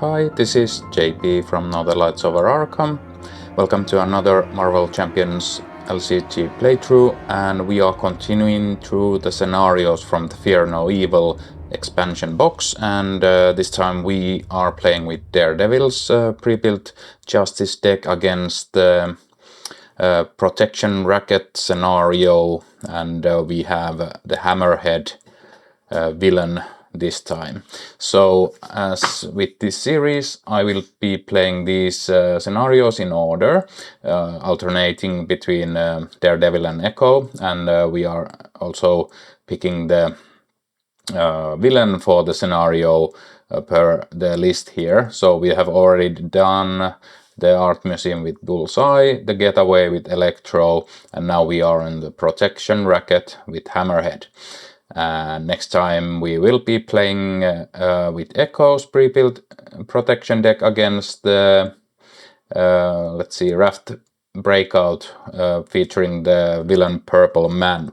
Hi, this is JP from Now the Lights Over Arkham. Welcome to another Marvel Champions LCG playthrough, and we are continuing through the scenarios from the Fear No Evil expansion box, and this time we are playing with Daredevil's pre-built Justice deck against the Protection Racket scenario, and we have the Hammerhead villain this time. So as with this series, I will be playing these scenarios in order, alternating between Daredevil and Echo, and we are also picking the villain for the scenario per the list here. So we have already done the Art Museum with Bullseye, the Getaway with Electro, and now we are in the Protection Racket with Hammerhead. Next time we will be playing with Echo's pre-built protection deck against the, let's see, Raft Breakout featuring the villain Purple Man.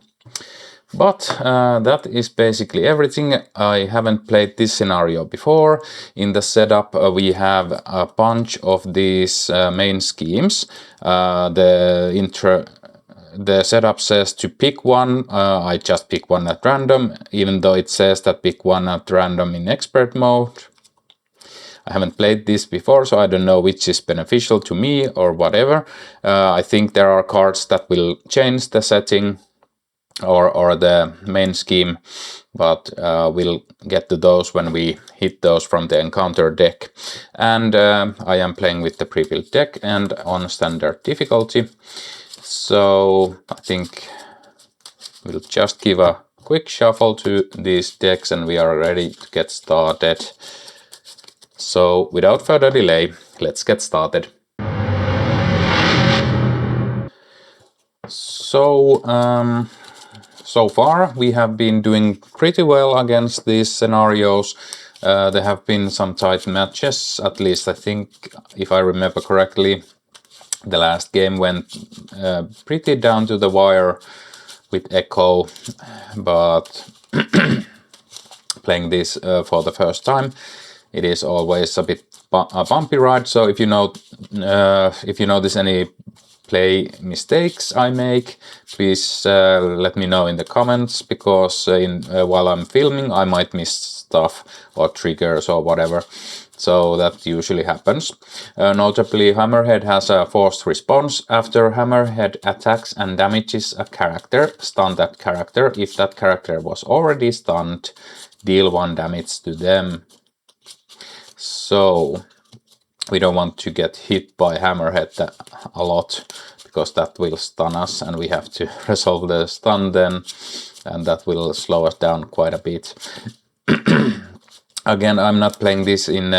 But that is basically everything. I haven't played this scenario before. In the setup we have a bunch of these main schemes. The setup says to pick one. I just pick one at random, even though it says that pick one at random in expert mode. I haven't played this before, so I don't know which is beneficial to me or whatever. I think there are cards that will change the setting or the main scheme, but we'll get to those when we hit those from the encounter deck. And I am playing with the pre-built deck and on standard difficulty. So I think we'll just give a quick shuffle to these decks and we are ready to get started. So without further delay, let's get started. So far we have been doing pretty well against these scenarios. There have been some tight matches, at least I think, if I remember correctly. The last game went pretty down to the wire with Echo, but playing this for the first time, it is always a bit a bumpy ride. So if you notice any play mistakes I make, please let me know in the comments, because while I'm filming I might miss stuff or triggers or whatever. So that usually happens. Notably, Hammerhead has a forced response. After Hammerhead attacks and damages a character, stun that character. If that character was already stunned, deal 1 damage to them. So we don't want to get hit by Hammerhead a lot, because that will stun us and we have to resolve the stun then, and that will slow us down quite a bit. Again, I'm not playing this in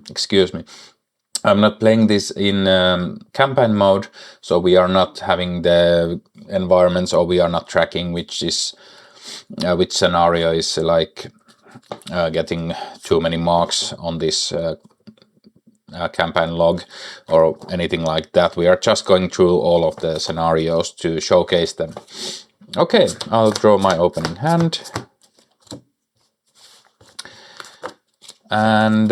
excuse me. I'm not playing this in campaign mode, so we are not having the environments, or we are not tracking which scenario is like getting too many marks on this campaign log or anything like that. We are just going through all of the scenarios to showcase them. Okay, I'll draw my opening hand. And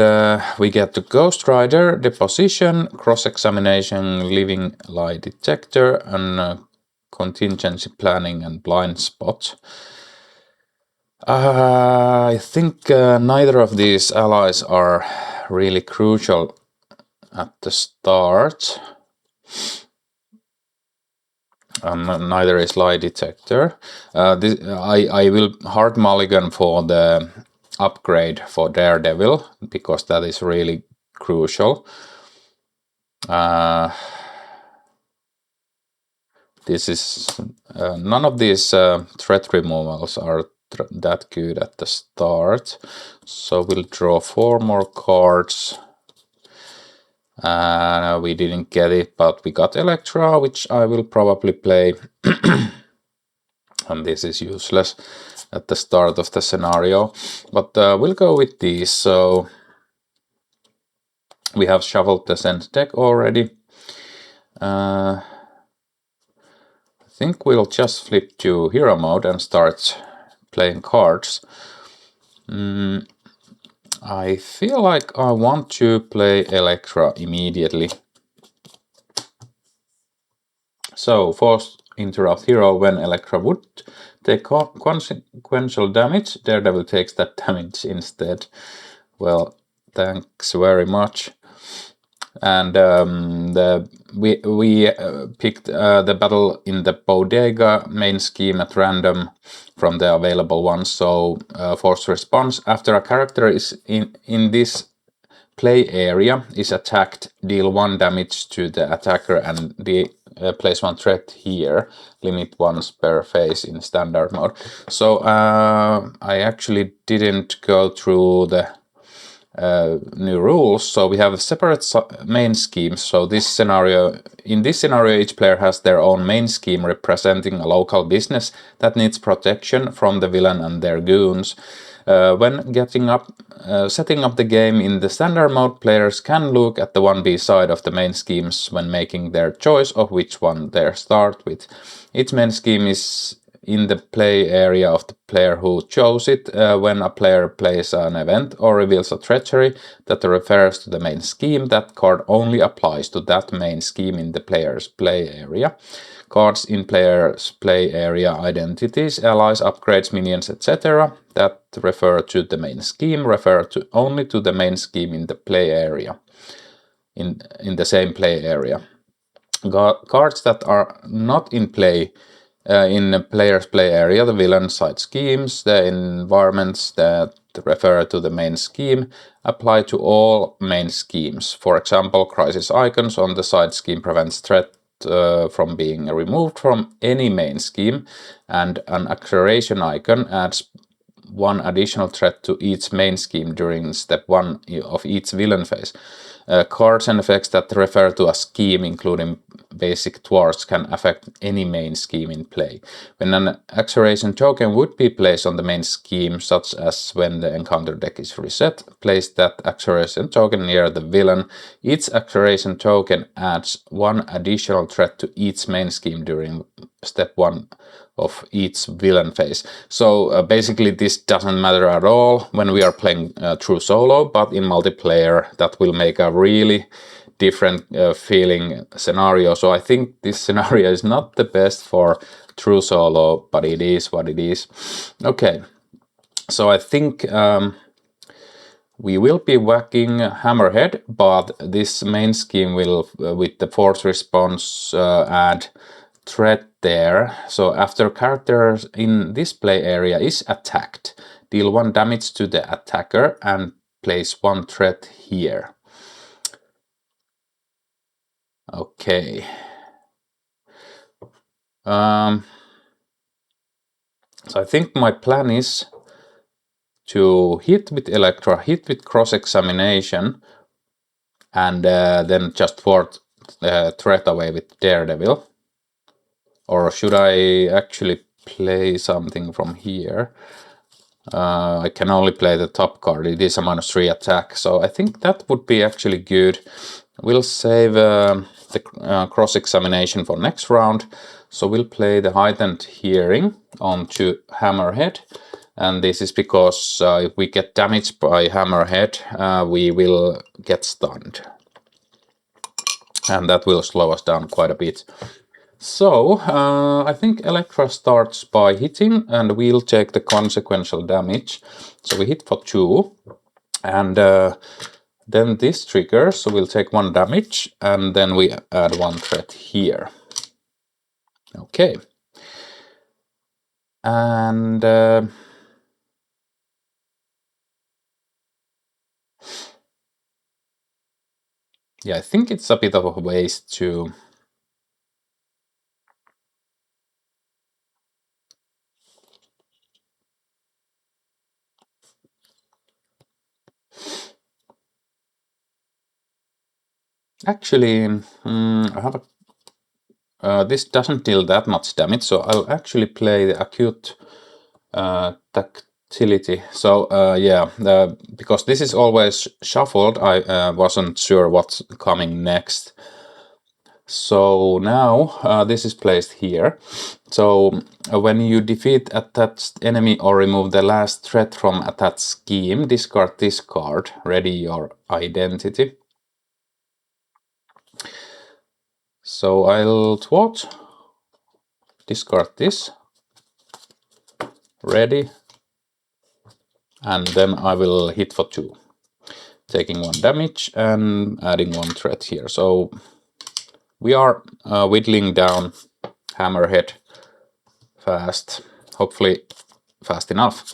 we get the Ghost Rider, Deposition, Cross-Examination, Living Lie Detector, and Contingency Planning and Blind Spot. I think neither of these allies are really crucial at the start. Neither is Lie Detector. I will hard mulligan for the upgrade for Daredevil, because that is really crucial. This is none of these threat removals are that good at the start, so we'll draw 4 more cards. We didn't get it, but we got Electra, which I will probably play. And this is useless at the start of the scenario, but we'll go with these. So we have shuffled the Sense deck already. I think we'll just flip to hero mode and start playing cards. I feel like I want to play Electra immediately. So, forced interrupt hero when Electra would take consequential damage. Daredevil takes that damage instead. Well, thanks very much. And we picked the battle in the Bodega main scheme at random from the available ones. So forced response after a character is in this play area is attacked, deal 1 damage to the attacker and place 1 threat here, limit once per phase in standard mode. So I actually didn't go through the new rules, so we have separate main schemes. So in this scenario each player has their own main scheme representing a local business that needs protection from the villain and their goons. When setting up the game in the standard mode, players can look at the 1B side of the main schemes when making their choice of which one they start with. Each main scheme is in the play area of the player who chose it. When a player plays an event or reveals a treachery that refers to the main scheme, that card only applies to that main scheme in the player's play area. Cards in player's play area, identities, allies, upgrades, minions, etc. that refer to the main scheme refer only to the main scheme in the play area, in the same play area. Cards that are not in play in the player's play area, the villain side schemes, the environments that refer to the main scheme apply to all main schemes. For example, crisis icons on the side scheme prevents threat from being removed from any main scheme, and an acceleration icon adds 1 additional threat to each main scheme during step 1 of each villain phase. Cards and effects that refer to a scheme, including basic thwarts, can affect any main scheme in play. When an acceleration token would be placed on the main scheme, such as when the encounter deck is reset, place that acceleration token near the villain. Each acceleration token adds 1 additional threat to each main scheme during step 1 of each villain phase. So basically this doesn't matter at all when we are playing true solo, but in multiplayer that will make a really different feeling scenario. So I think this scenario is not the best for true solo, but it is what it is. Okay, so I think we will be whacking Hammerhead, but this main scheme will, with the force response, add threat there. So after character in this play area is attacked, deal 1 damage to the attacker and place 1 threat here. Okay. So I think my plan is to hit with Electra, hit with cross-examination, and then just thwart threat away with Daredevil. Or should I actually play something from here? I can only play the top card. It is a -3 attack, so I think that would be actually good. We'll save the cross-examination for next round. So we'll play the heightened hearing onto Hammerhead. And this is because if we get damaged by Hammerhead, we will get stunned. And that will slow us down quite a bit. So, I think Electra starts by hitting, and we'll take the consequential damage. So we hit for 2, and then this triggers, so we'll take 1 damage, and then we add 1 threat here. Okay. And yeah, I think it's a bit of a waste to... Actually, I have this doesn't deal that much damage, so I'll actually play the acute tactility. So yeah, because this is always shuffled, I wasn't sure what's coming next. So now this is placed here. So when you defeat attached enemy or remove the last threat from attached scheme, discard this card, ready your identity. So I'll thwart, discard this, ready, and then I will hit for 2, taking 1 damage and adding 1 threat here. So we are whittling down Hammerhead fast, hopefully fast enough.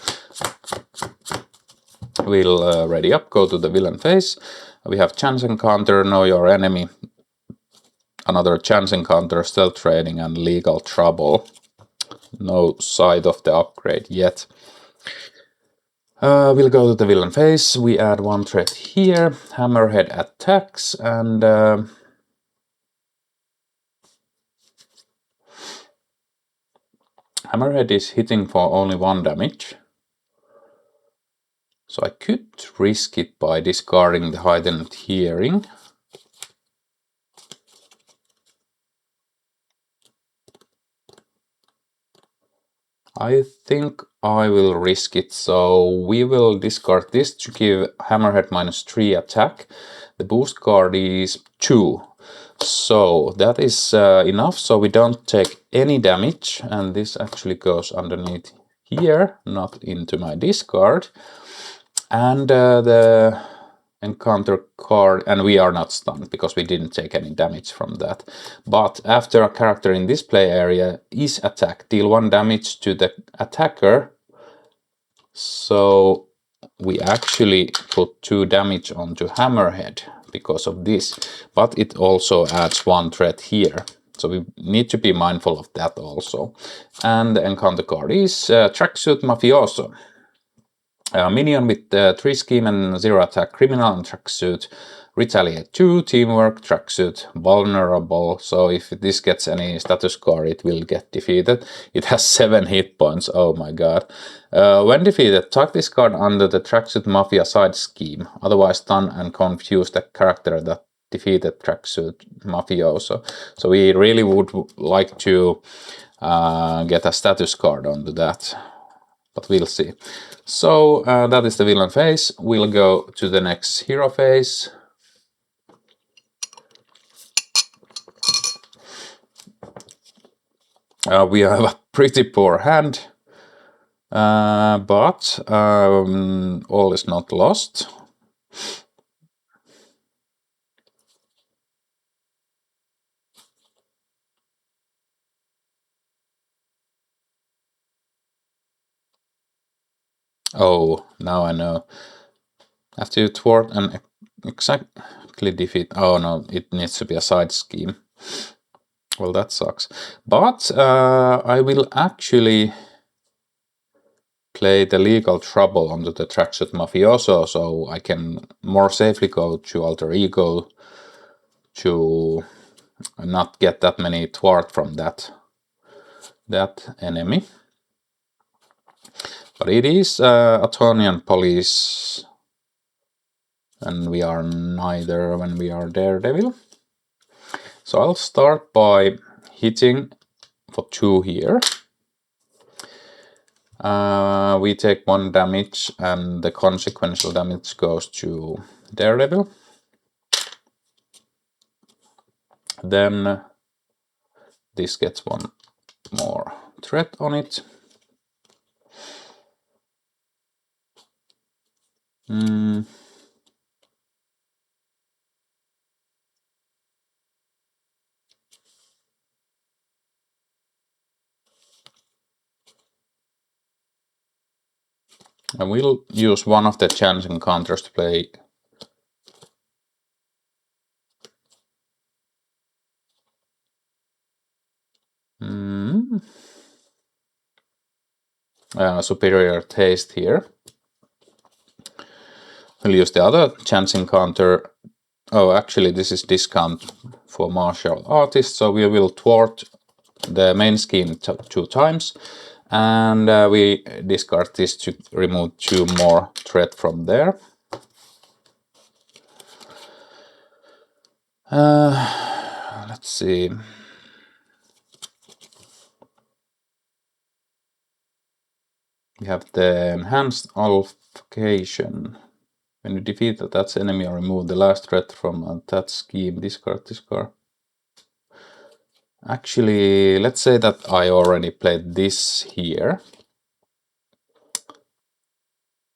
We'll ready up, go to the villain phase. We have chance encounter, know your enemy, another chance encounter, stealth training, and legal trouble. No side of the upgrade yet. We'll go to the villain phase. We add 1 threat here, Hammerhead attacks, and Hammerhead is hitting for only 1 damage. So I could risk it by discarding the heightened hearing. I think I will risk it, so we will discard this to give Hammerhead -3 attack. The boost card is 2, so that is enough, so we don't take any damage, and this actually goes underneath here, not into my discard. And the encounter card, and we are not stunned because we didn't take any damage from that. But after a character in this play area is attacked, deal 1 damage to the attacker. So we actually put 2 damage onto Hammerhead because of this, but it also adds 1 threat here. So we need to be mindful of that also. And the encounter card is Tracksuit Mafioso. Minion with 3 scheme and 0 attack, criminal and tracksuit, retaliate 2, teamwork, tracksuit, vulnerable. So if this gets any status card, it will get defeated. It has 7 hit points. Oh my god. When defeated, tuck this card under the tracksuit mafia side scheme. Otherwise stun and confuse the character that defeated tracksuit mafioso. So we really would like to get a status card onto that. But we'll see. So that is the villain phase. We'll go to the next hero phase. We have a pretty poor hand, but all is not lost. Oh, now I know. After you thwart and exactly defeat... Oh no, it needs to be a side scheme. Well, that sucks. But I will actually play the legal trouble onto the tracksuit mafioso, so I can more safely go to alter ego to not get that many thwart from that enemy. But it is Atonian police, and we are neither when we are Daredevil. So I'll start by hitting for 2 here. We take 1 damage, and the consequential damage goes to Daredevil. Then this gets 1 more threat on it. I will use one of the chance encounters to play superior taste here. We'll use the other chance encounter. Oh, actually this is discount for martial artists, so we will thwart the main scheme 2 times, and we discard this to remove 2 more threat from there. Let's let's see. We have the enhanced altercation. When you defeat that enemy or remove the last threat from that scheme, discard. Actually, let's say that I already played this here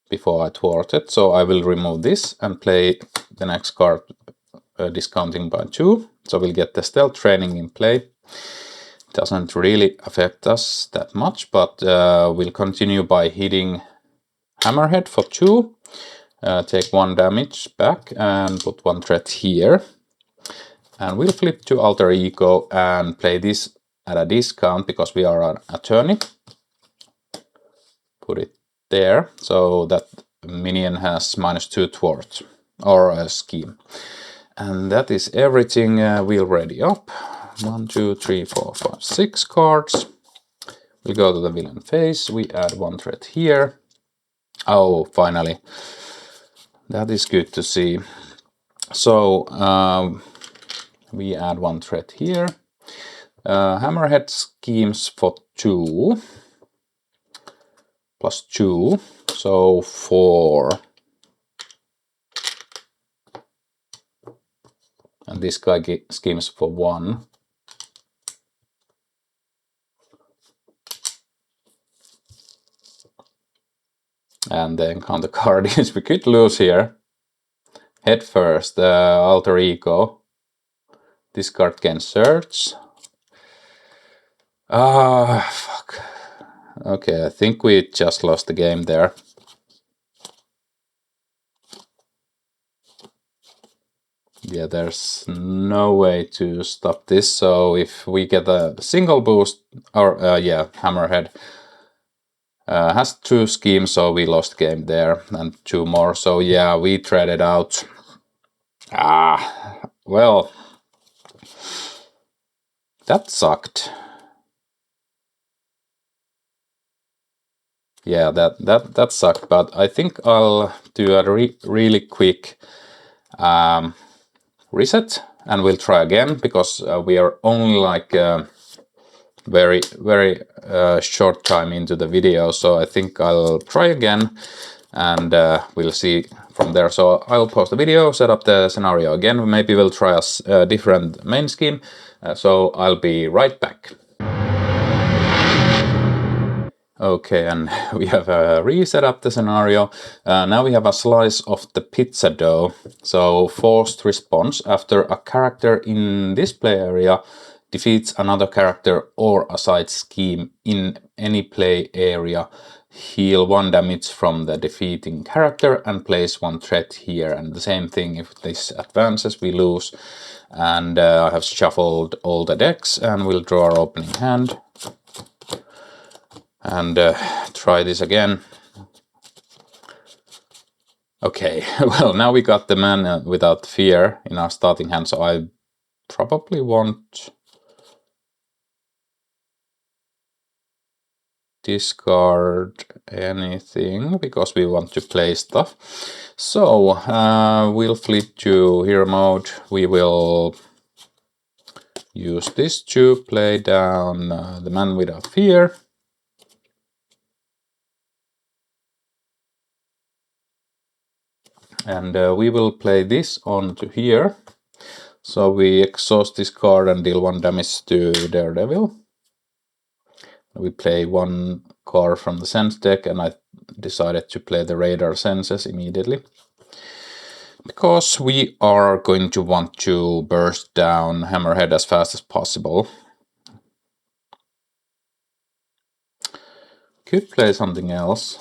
before I thwarted, so I will remove this and play the next card discounting by 2. So we'll get the stealth training in play. Doesn't really affect us that much, but we'll continue by hitting Hammerhead for 2. Take 1 damage back and put 1 threat here. And we'll flip to Alter Ego and play this at a discount because we are an attorney. Put it there, so that minion has -2 thwart or a scheme. And that is everything. We'll ready up. 1, 2, 3, 4, 5, 6 cards. We'll go to the villain phase. We add 1 threat here. Oh, finally. That is good to see. So we add 1 threat here. Hammerhead schemes for 2. Plus 2. So 4. And this guy schemes for 1. And the encounter card is we could lose here. Head first, Alter Ego. This card can search. Fuck. Okay, I think we just lost the game there. Yeah, there's no way to stop this. So if we get a single boost, or yeah, Hammerhead has 2 schemes, so we lost game there, and 2 more. So yeah, we traded out. Well, that sucked. Yeah, that sucked. But I think I'll do a really quick reset, and we'll try again because we are only like very short time into the video. So I think I'll try again, and we'll see from there. So I'll pause the video, set up the scenario again. Maybe we'll try a different main scheme. So I'll be right back. Okay, and we have reset up the scenario. Now we have a slice of the pizza dough. So forced response: after a character in this play area defeats another character or a side scheme in any play area, heal 1 damage from the defeating character and place 1 threat here. And the same thing, if this advances, we lose. And I have shuffled all the decks, and we'll draw our opening hand. And try this again. Okay, well, now we got the man without fear in our starting hand, so I probably won't discard anything because we want to play stuff. So we'll flip to hero mode. We will use this to play down the man without fear. And we will play this onto here. So we exhaust this card and deal 1 damage to Daredevil. We play 1 card from the sense deck, and I decided to play the radar senses immediately. Because we are going to want to burst down Hammerhead as fast as possible. Could play something else.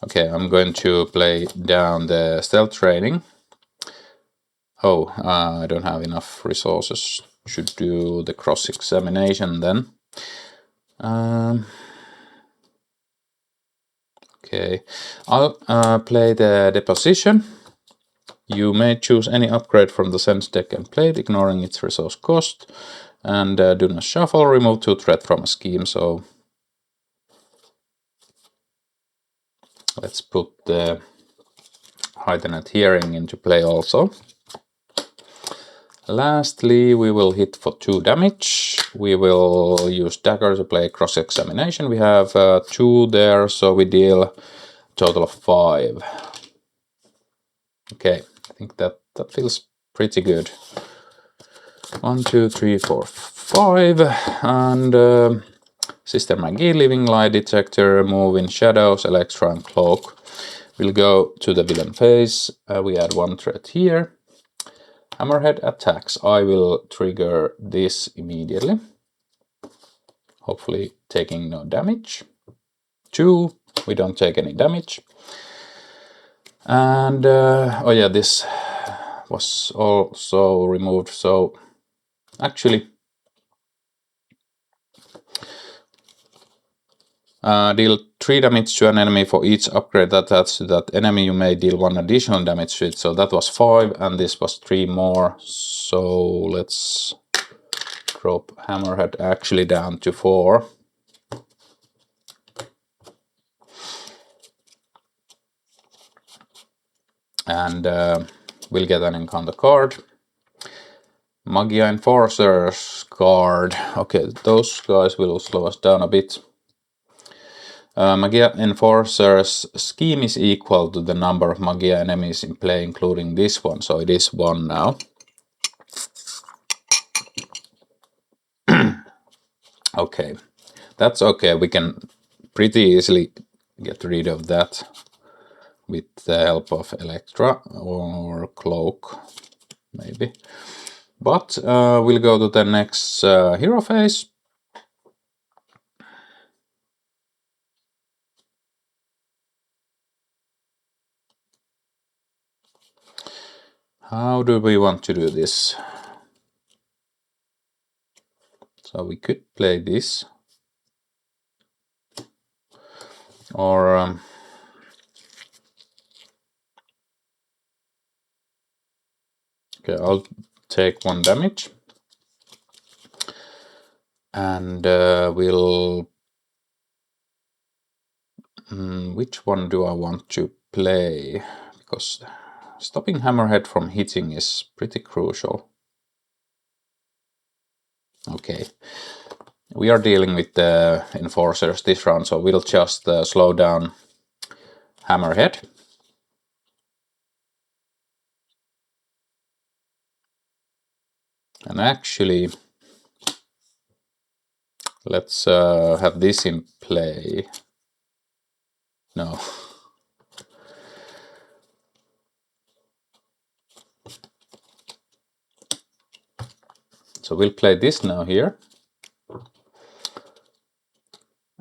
Okay, I'm going to play down the stealth training. Oh, I don't have enough resources. Should do the cross-examination then. Okay, I'll play the deposition. You may choose any upgrade from the Sense deck and play it, ignoring its resource cost. And do not shuffle, remove 2 threat from a scheme. So let's put the heightened hearing into play also. Lastly, we will hit for 2 damage. We will use dagger to play cross-examination. We have 2 there, so we deal a total of 5. Okay, I think that feels pretty good. 1, 2, 3, 4, 5. And Sister Maggie, Living Light Detector, Move in Shadows, Electra and Cloak. We'll go to the villain phase. We add 1 threat here. Hammerhead attacks. I will trigger this immediately. Hopefully taking no damage. 2, we don't take any damage. And oh yeah, this was also removed. So actually, deal 3 damage to an enemy for each upgrade attached to that enemy. You may deal 1 additional damage to it. So that was 5, and this was 3 more. So let's drop Hammerhead actually down to 4. And we'll get an encounter card. Magia Enforcers card. Okay, those guys will slow us down a bit. Magia Enforcers scheme is equal to the number of Magia enemies in play, including this one, so it is 1 now. Okay, that's okay. We can pretty easily get rid of that with the help of Electra or Cloak, maybe. But we'll go to the next hero phase. How do we want to do this? So we could play this. Or okay, I'll take 1 damage. And we'll... which one do I want to play? Because stopping Hammerhead from hitting is pretty crucial. Okay. We are dealing with the Enforcers this round, so we'll just slow down Hammerhead. And actually, let's have this in play. No. So we'll play this now here.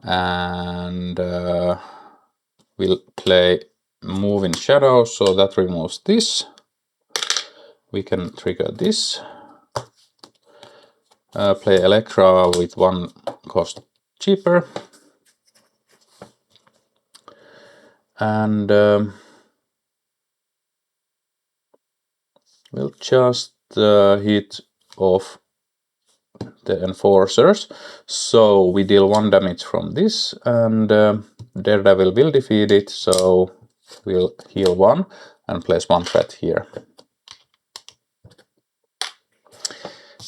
And we'll play Move in Shadows, so that removes this. We can trigger this. Play Electra with 1 cost cheaper. And we'll just hit off the Enforcers. So we deal 1 damage from this, and Daredevil will defeat it. So we'll heal 1 and place 1 threat here.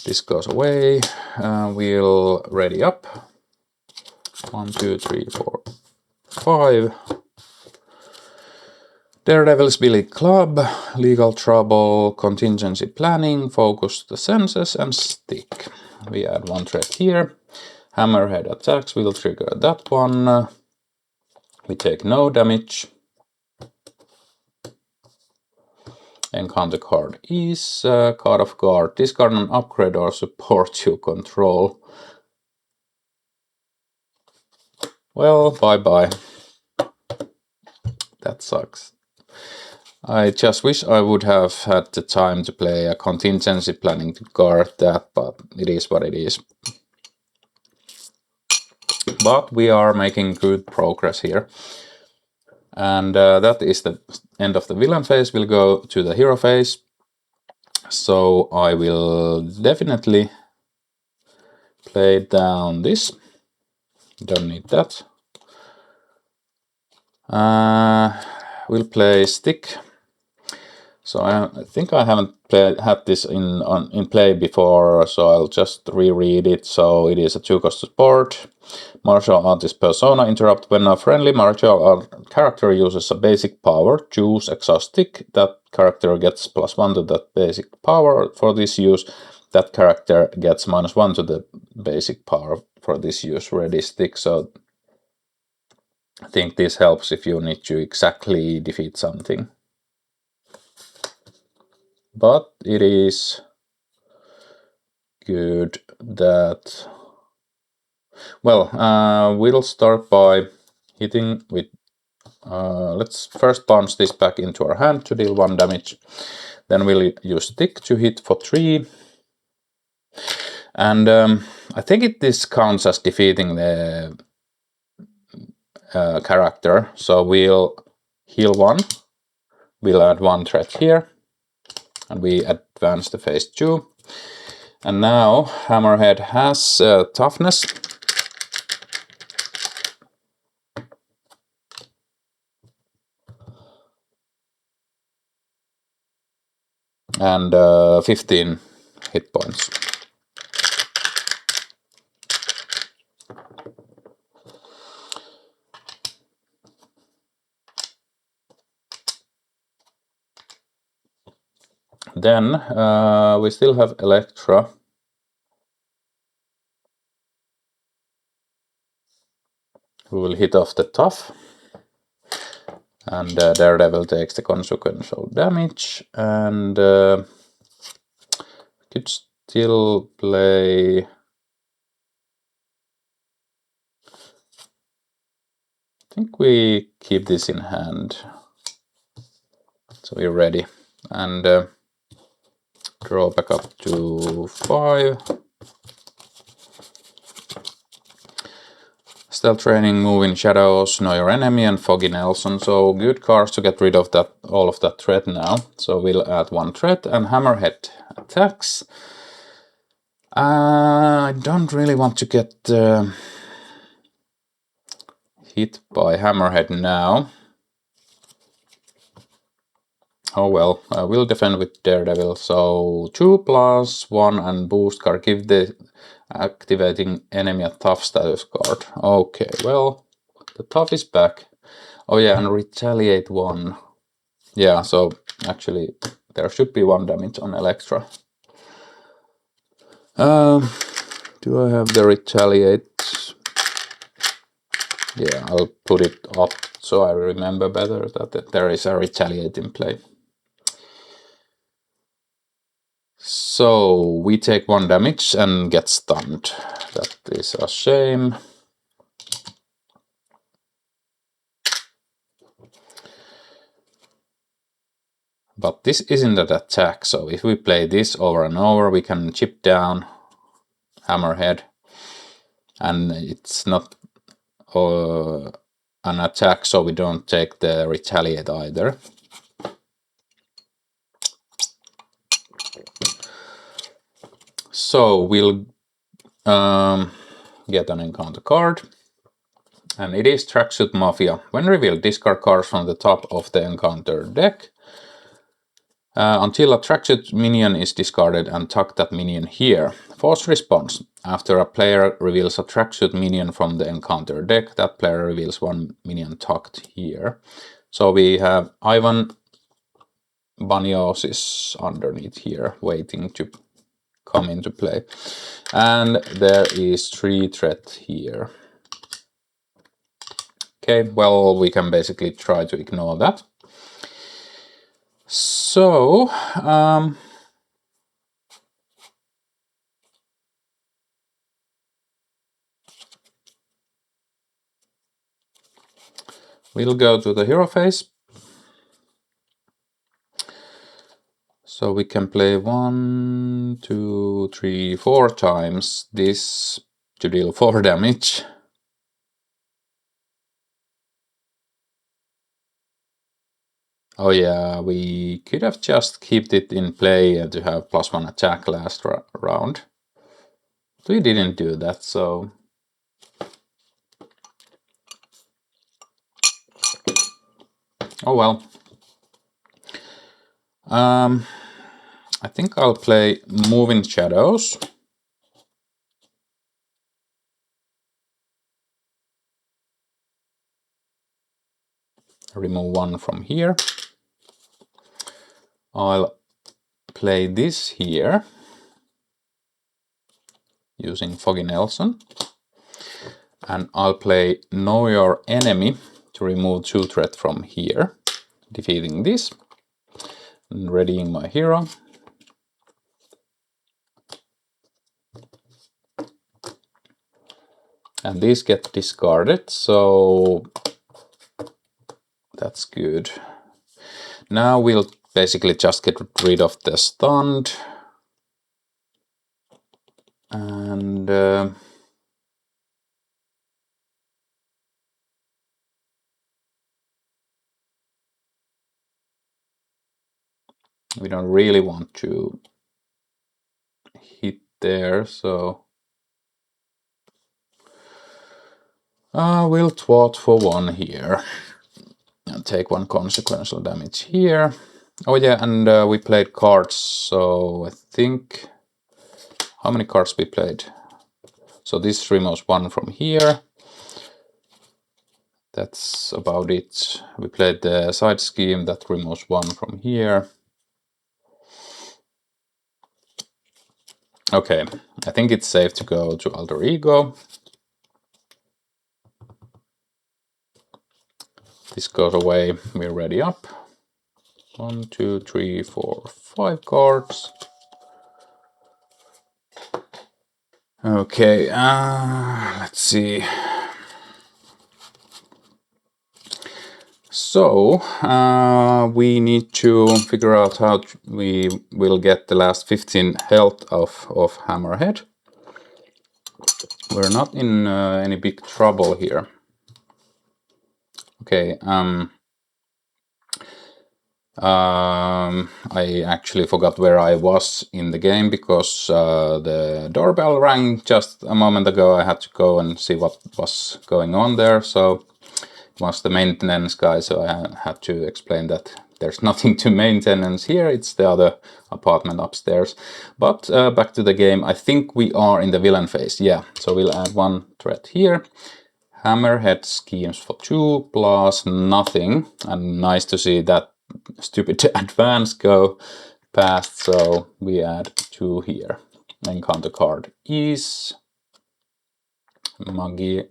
This goes away. We'll ready up. 1, 2, 3, 4, 5. Daredevil's Billy Club, Legal Trouble, Contingency Planning, Focus the Senses, and Stick. We add 1 threat here. Hammerhead attacks, we'll trigger that one. We take no damage. Encounter card is Card of Guard. Discard an upgrade or support you control. Well, bye-bye. That sucks. I just wish I would have had the time to play a contingency planning to guard that, but it is what it is. But we are making good progress here. And that is the end of the villain phase. We'll go to the hero phase. So I will definitely play down this. Don't need that. We'll play stick. So I think I haven't had this in play before, so I'll just reread it. So it is a 2-cost support. Martial artist persona interrupt. When a friendly martial art character uses a basic power, choose exhaust stick. That character gets +1 to that basic power for this use. That character gets -1 to the basic power for this use. Ready stick. So I think this helps if you need to exactly defeat something. But it is good that... Well, we'll start by hitting with... let's first bounce this back into our hand to deal 1 damage. Then we'll use stick to hit for 3. And I think this counts as defeating the character. So we'll heal 1. We'll add 1 threat here. And we advance to phase 2. And now Hammerhead has toughness. And 15 hit points. Then we still have Electra. Who will hit off the tough. And Daredevil takes the consequential damage. And could still play... I think we keep this in hand. So we're ready. And draw back up to 5. Stealth training, move in shadows, know your enemy, and Foggy Nelson. So good cards to get rid of that, all of that threat now. So we'll add 1 threat, and Hammerhead attacks. I don't really want to get hit by Hammerhead now. Oh well, we'll defend with Daredevil. So 2 + 1 and boost card. Give the activating enemy a tough status card. Okay, well, the tough is back. Oh yeah, and retaliate 1. Yeah, so actually there should be 1 damage on Electra. Do I have the retaliate? Yeah, I'll put it up so I remember better that there is a retaliate in play. So we take 1 damage and get stunned. That is a shame. But this isn't an attack, so if we play this over and over, we can chip down Hammerhead. And it's not an attack, so we don't take the retaliate either. So we'll get an encounter card. And it is Tracksuit Mafia. When revealed, discard cards from the top of the encounter deck. Until a tracksuit minion is discarded, and tuck that minion here. Force response. After a player reveals a tracksuit minion from the encounter deck, that player reveals 1 minion tucked here. So we have Ivan Baniosis underneath here, waiting to come into play. And there is 3 threat here. Okay, well, we can basically try to ignore that. So, we'll go to the hero phase. So we can play 1, 2, 3, 4 times this to deal 4 damage. Oh yeah, we could have just kept it in play to have +1 attack last round. We didn't do that, so... Oh well. I think I'll play Moving Shadows. Remove 1 from here. I'll play this here using Foggy Nelson. And I'll play Know Your Enemy to remove 2 threat from here, defeating this, and readying my hero. And these get discarded, so that's good. Now we'll basically just get rid of the stunned. And we don't really want to hit there, so we'll thwart for 1 here and take 1 consequential damage here. Oh yeah, and we played cards, so I think... How many cards we played? So this removes 1 from here. That's about it. We played the side scheme that removes 1 from here. Okay, I think it's safe to go to Alter Ego. This goes away, we're ready up. 1, 2, 3, 4, 5 cards. Okay, let's see. So, we need to figure out how we will get the last 15 health of Hammerhead. We're not in any big trouble here. Okay, I actually forgot where I was in the game because the doorbell rang just a moment ago. I had to go and see what was going on there, so it was the maintenance guy, so I had to explain that there's nothing to maintenance here, it's the other apartment upstairs. But back to the game, I think we are in the villain phase, yeah, so we'll add 1 threat here. Hammerhead schemes for 2 plus nothing, and nice to see that stupid advance go past, so we add 2 here. Encounter card is Magia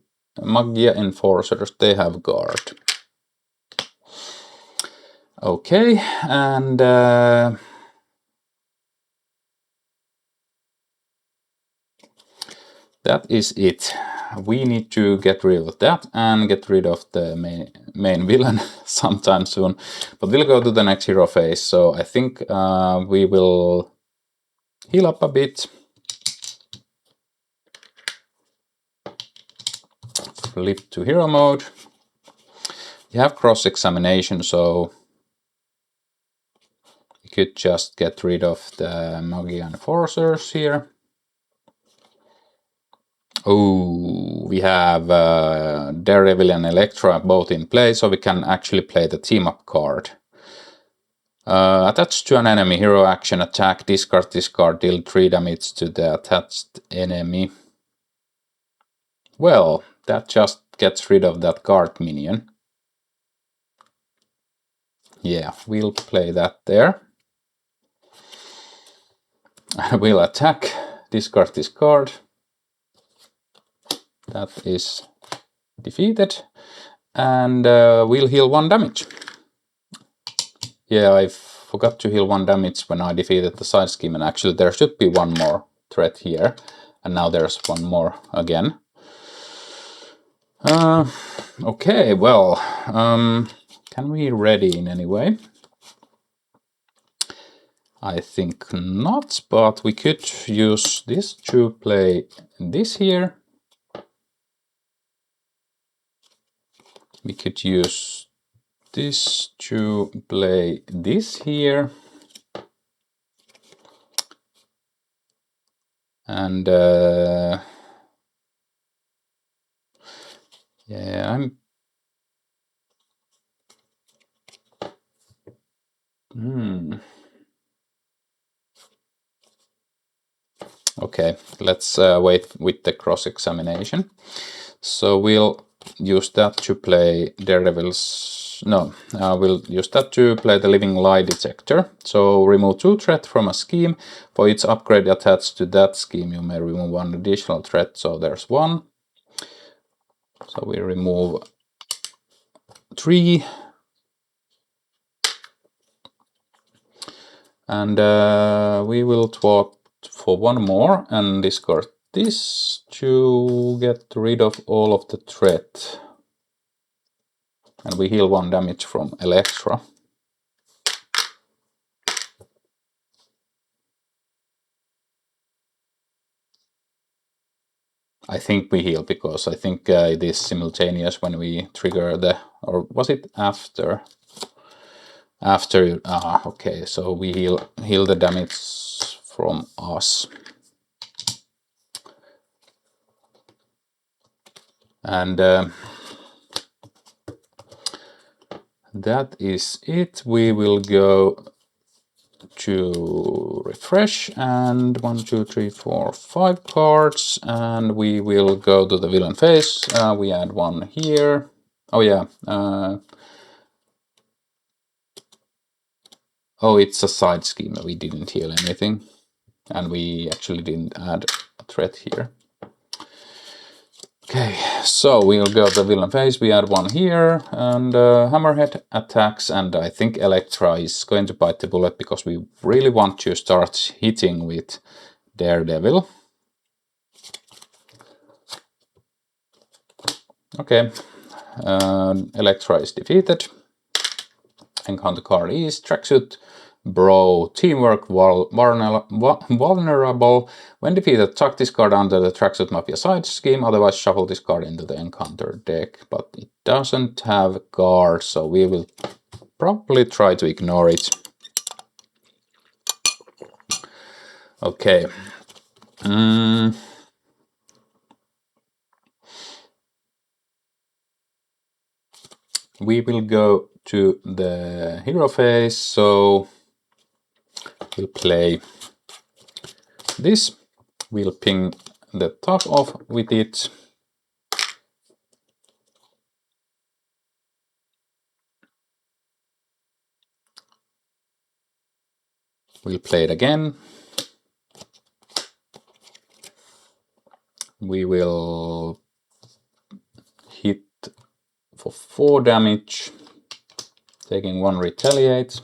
Enforcers, they have guard. Okay, and that is it. We need to get rid of that and get rid of the main villain sometime soon. But we'll go to the next hero phase, so I think we will heal up a bit. Flip to hero mode. You have cross-examination, so you could just get rid of the Magia Enforcers here. Oh, we have Daredevil and Elektra both in play, so we can actually play the team-up card. Attached to an enemy, hero action, attack, discard, deal 3 damage to the attached enemy. Well, that just gets rid of that guard minion. Yeah, we'll play that there. We'll attack, discard. That is defeated. And we'll heal 1 damage. Yeah, I forgot to heal 1 damage when I defeated the side scheme, and actually there should be 1 more threat here. And now there's 1 more again. Okay, well, can we ready in any way? I think not, but we could use this to play this here. We could use this to play this here. And yeah, Okay, let's wait with the cross-examination. So we'll use that to play Daredevil's... No, we'll use that to play the Living Lie Detector. So remove 2 threat from a scheme. For each upgrade attached to that scheme, you may remove 1 additional threat. So there's 1. So we remove 3. And we will swap for 1 more and discard this to get rid of all of the threat. And we heal 1 damage from Electra. I think we heal because I think it is simultaneous when we trigger the... Or was it after? After... okay, so we heal the damage from us. And that is it. We will go to refresh and 1, 2, 3, 4, 5 cards, and we will go to the villain phase. We add 1 here. Oh yeah. Oh, it's a side scheme. We didn't heal anything, and we actually didn't add a threat here. Okay, so we'll go to the villain phase. We add 1 here, and Hammerhead attacks, and I think Electra is going to bite the bullet because we really want to start hitting with Daredevil. Okay, Electra is defeated. Encounter card is Tracksuit Bro. Teamwork vulnerable. When defeated, chuck this card under the Tracksuit Mafia side scheme, otherwise shuffle this card into the encounter deck. But it doesn't have cards, so we will probably try to ignore it. Okay. We will go to the hero phase, so we'll play this. We'll ping the top off with it. We'll play it again. We will hit for 4 damage, taking 1 retaliate,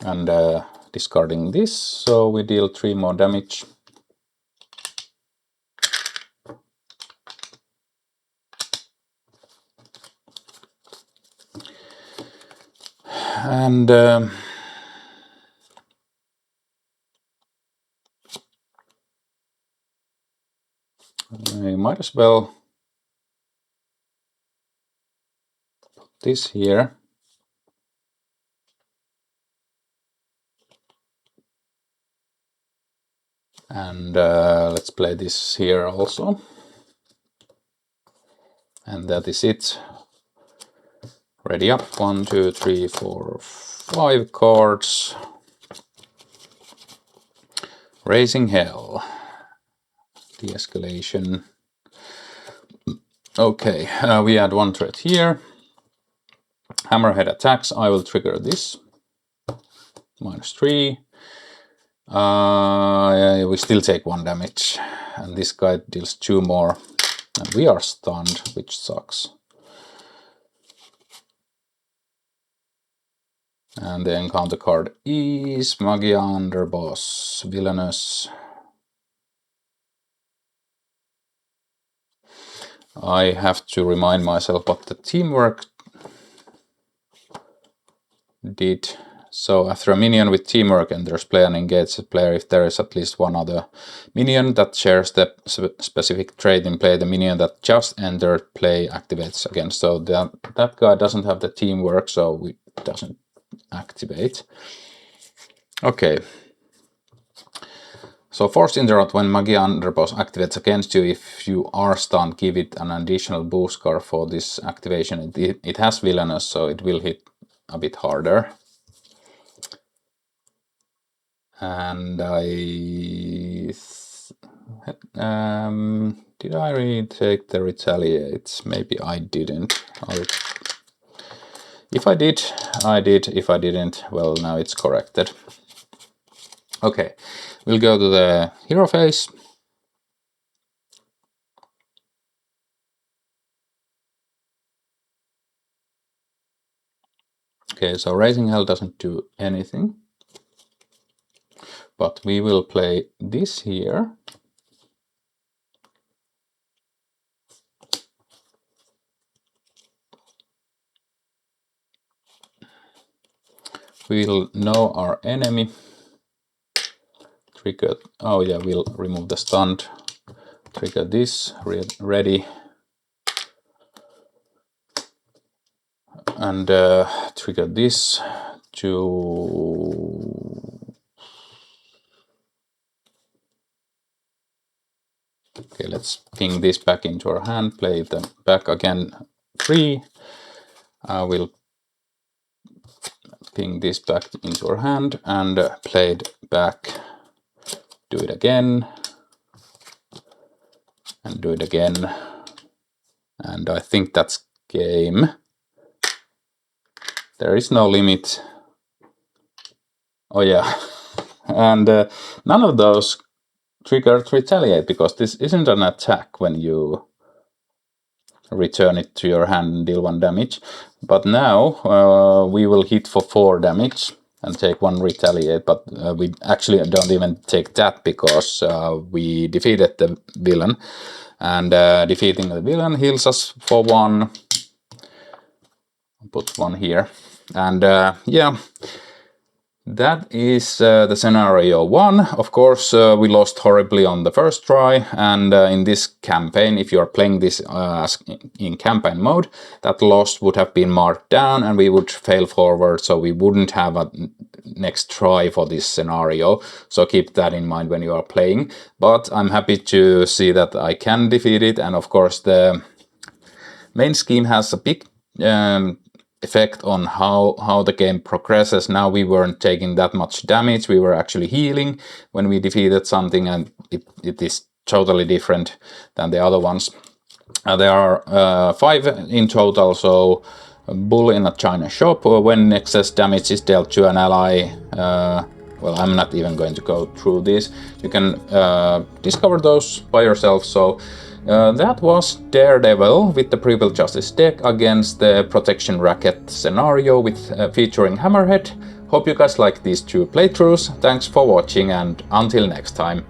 and discarding this, so we deal 3 more damage. And I might as well put this here. And let's play this here also. And that is it. Ready up. 1, 2, 3, 4, 5 cards. Raising Hell. De-escalation. Okay, we add 1 threat here. Hammerhead attacks. I will trigger this. -3. Yeah, we still take 1 damage. And this guy deals 2 more. And we are stunned, which sucks. And the encounter card is Magia Underboss, Villainous. I have to remind myself what the teamwork did. So after a minion with teamwork enters play and engages the player, if there is at least one other minion that shares the specific trait in play, the minion that just entered play activates again. So that guy doesn't have the teamwork, so it doesn't activate. Okay. So Forced Interrupt, when Magia Underboss activates against you, if you are stunned, give it an additional boost card for this activation. It has Villainous, so it will hit a bit harder. And did I retake the Retaliate? Maybe I didn't. If I did, I did. If I didn't, well, now it's corrected. Okay, we'll go to the hero phase. Okay, so Raising Hell doesn't do anything. But we will play this here. We'll know our enemy. Trigger, oh yeah, we'll remove the stunned. Trigger this, ready. And trigger this to... Okay, let's ping this back into our hand, play them back again 3. We'll ping this back into our hand and play it back. Do it again. And do it again. And I think that's game. There is no limit. Oh yeah. And none of those triggered Retaliate, because this isn't an attack when you return it to your hand and deal 1 damage. But now we will hit for 4 damage and take 1 Retaliate, but we actually don't even take that because we defeated the villain. And defeating the villain heals us for 1. Put 1 here. And yeah, that is the scenario 1. Of course, we lost horribly on the first try, and in this campaign, if you are playing this in campaign mode, that loss would have been marked down and we would fail forward, so we wouldn't have a next try for this scenario. So keep that in mind when you are playing. But I'm happy to see that I can defeat it, and of course the main scheme has a big effect on how the game progresses. Now we weren't taking that much damage, we were actually healing when we defeated something, and it is totally different than the other ones. There are 5 in total, so Bull in a China shop, when excess damage is dealt to an ally. Well, I'm not even going to go through this. You can discover those by yourself. So that was Daredevil with the Prevail Justice deck against the Protection Racket scenario with featuring Hammerhead. Hope you guys like these 2 playthroughs. Thanks for watching, and until next time.